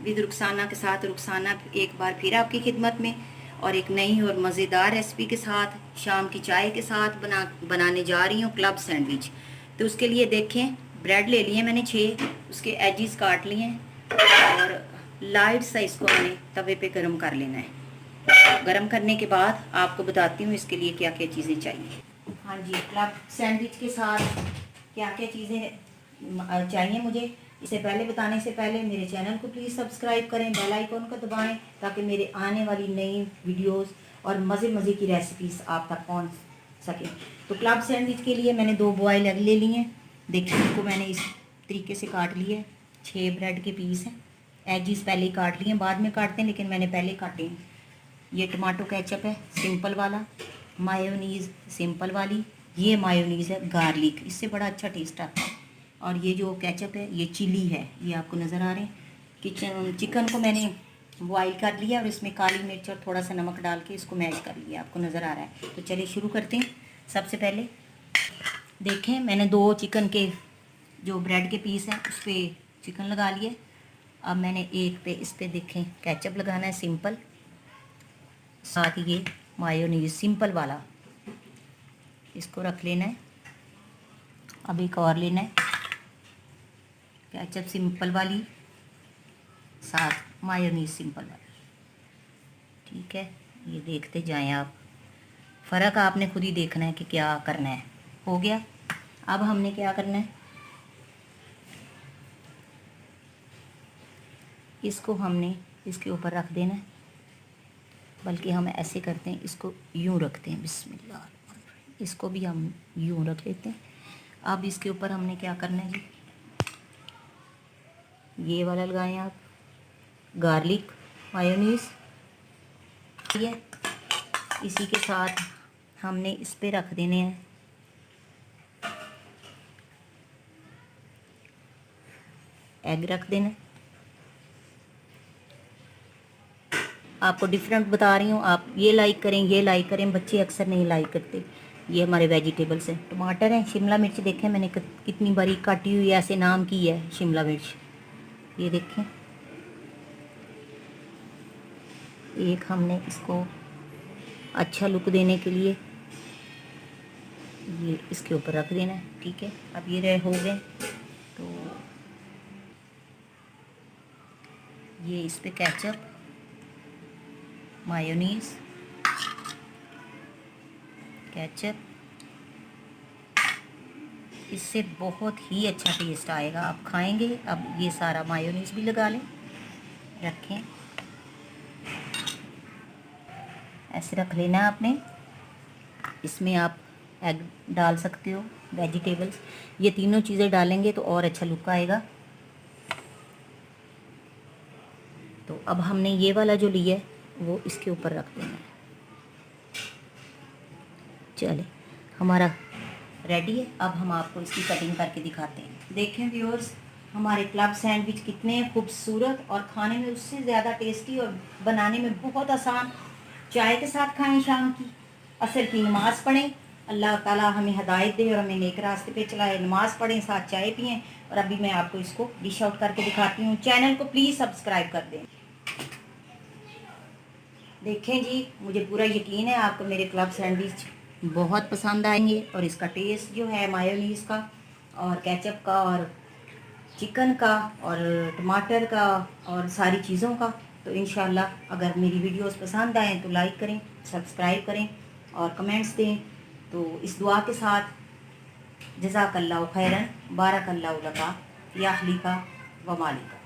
With Rukhsana के साथ। रुखसाना एक बार फिर आपकी खिदमत में और एक नई और मज़ेदार रेसिपी के साथ शाम की चाय के साथ बनाने जा रही हूँ क्लब सैंडविच। तो उसके लिए देखें, ब्रेड ले लिए मैंने 6, उसके एजिस काट लिए हैं और लाइट सा इसको मैंने तवे पे गरम कर लेना है। गरम करने के बाद आपको बताती हूँ इसके लिए क्या क्या चीज़ें चाहिए। हाँ जी, क्लब सैंडविच के साथ क्या क्या चीज़ें चाहिए मुझे, इसे पहले बताने से पहले मेरे चैनल को प्लीज़ सब्सक्राइब करें, बेल आइकन को दबाएं ताकि मेरे आने वाली नई वीडियोस और मज़े की रेसिपीज़ आप तक पहुंच सकें। तो क्लब सैंडविच के लिए मैंने 2 बॉयल एग ले लिए हैं। देखिए इनको मैंने इस तरीके से काट लिया है। 6 ब्रेड के पीस हैं। एजिस पहले ही काट लिए हैं, बाद में काटते हैं लेकिन मैंने पहले काटे हैं। ये टमाटो केचप है सिंपल वाला, मायोनीज़ सिंपल वाली, ये मायोनीज़ है गार्लिक, इससे बड़ा अच्छा टेस्ट आता है। और ये जो केचप है ये चिली है, ये आपको नज़र आ रहे हैं। चिकन को मैंने बॉईल कर लिया और इसमें काली मिर्च और थोड़ा सा नमक डाल के इसको मैश कर लिया, आपको नज़र आ रहा है। तो चलिए शुरू करते हैं। सबसे पहले देखें, मैंने 2 चिकन के जो ब्रेड के पीस हैं उस पर चिकन लगा लिए। अब मैंने एक पे इस पर देखें केचप लगाना है सिंपल, साथ ही ये मायोनीज सिंपल वाला इसको रख लेना है। अब एक और लेना है केचप सिंपल वाली, साथ मायोनीज सिंपल वाली। ठीक है, ये देखते जाएं आप, फ़र्क आपने खुद ही देखना है कि क्या करना है। हो गया। अब हमने क्या करना है, इसको हमने इसके ऊपर रख देना है, बल्कि हम ऐसे करते हैं, इसको यूं रखते हैं, बिस्मिल्लाह, इसको भी हम यूं रख लेते हैं। अब इसके ऊपर हमने क्या करना है जी, ये वाला लगाएं आप, गार्लिक मायोनीज़। ये इसी के साथ हमने इस पे रख देने हैं एग, रख देना। आपको डिफरेंट बता रही हूँ, आप ये लाइक करें, ये लाइक करें, बच्चे अक्सर नहीं लाइक करते। ये हमारे वेजिटेबल्स हैं, टमाटर हैं, शिमला मिर्च देखें मैंने कितनी बारीक काटी हुई, ऐसे नाम की है शिमला मिर्च, ये देखें। एक हमने इसको अच्छा लुक देने के लिए ये इसके ऊपर रख देना है। ठीक है, अब ये हो गए। तो ये इस पे केचप, मायोनीज़, केचप, इससे बहुत ही अच्छा टेस्ट आएगा, आप खाएंगे। अब ये सारा मायोनीज़ भी लगा लें, रखें, ऐसे रख लेना है आपने। इसमें आप एग डाल सकते हो, वेजिटेबल्स, ये तीनों चीज़ें डालेंगे तो और अच्छा लुक आएगा। तो अब हमने ये वाला जो लिया है वो इसके ऊपर रख देना है। चले, हमारा रेडी है। अब हम आपको इसकी कटिंग करके दिखाते हैं। देखें व्यूअर्स, हमारे क्लब सैंडविच कितने खूबसूरत और खाने में उससे ज़्यादा टेस्टी और बनाने में बहुत आसान। चाय के साथ खाएं, शाम की असर की नमाज़ पढ़ें, अल्लाह ताला हमें हदायत दे और हमें नेक रास्ते पे चलाए। नमाज़ पढ़ें, साथ चाय पिएं। और अभी मैं आपको इसको डिश आउट करके दिखाती हूँ। चैनल को प्लीज़ सब्सक्राइब कर दें। देखें जी, मुझे पूरा यकीन है आपको मेरे क्लब सैंडविच बहुत पसंद आएंगे। और इसका टेस्ट जो है मायोनीज़ का और केचप का और चिकन का और टमाटर का और सारी चीज़ों का, तो इंशाल्लाह अगर मेरी वीडियोस पसंद आएँ तो लाइक करें, सब्सक्राइब करें और कमेंट्स दें। तो इस दुआ के साथ जज़ाकल्लाहु खैरन, बारकल्लाहु लका या अहलिका व मालिका।